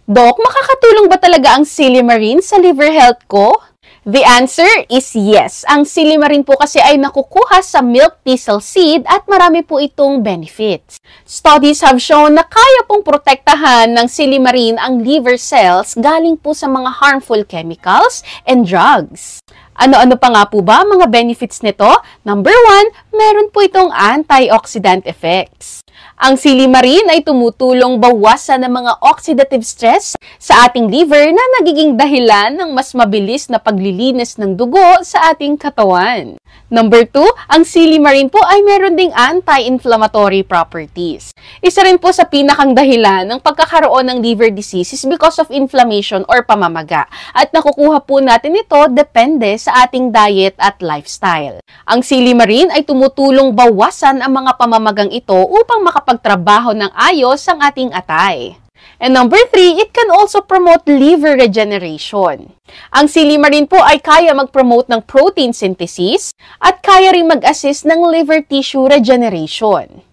Dok, makakatulong ba talaga ang Silimarin sa liver health ko? The answer is yes. Ang Silimarin po kasi ay nakukuha sa milk thistle seed at marami po itong benefits. Studies have shown na kaya pong protektahan ng Silimarin ang liver cells galing po sa mga harmful chemicals and drugs. Ano-ano pa nga po ba mga benefits nito? Number 1, meron po itong antioxidant effects. Ang Silimarin ay tumutulong bawasan ng mga oxidative stress sa ating liver na nagiging dahilan ng mas mabilis na paglilinis ng dugo sa ating katawan. Number 2, ang Silimarin po ay meron ding anti-inflammatory properties. Isa rin po sa pinakang dahilan ng pagkakaroon ng liver disease is because of inflammation or pamamaga. At nakukuha po natin ito depende sa ating diet at lifestyle. Ang Silimarin ay tumutulong bawasan ang mga pamamagang ito upang makapagtrabaho ng ayos ang ating atay. And number 3, it can also promote liver regeneration. Ang Silimarin po ay kaya mag-promote ng protein synthesis at kaya rin mag-assist ng liver tissue regeneration.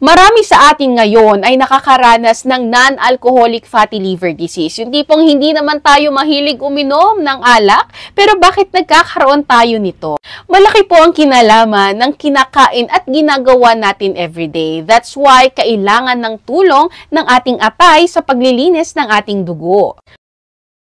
Marami sa atin ngayon ay nakakaranas ng non-alcoholic fatty liver disease. Yung tipong hindi naman tayo mahilig uminom ng alak, pero bakit nagkakaroon tayo nito? Malaki po ang kinalaman ng kinakain at ginagawa natin everyday. That's why kailangan ng tulong ng ating atay sa paglilinis ng ating dugo.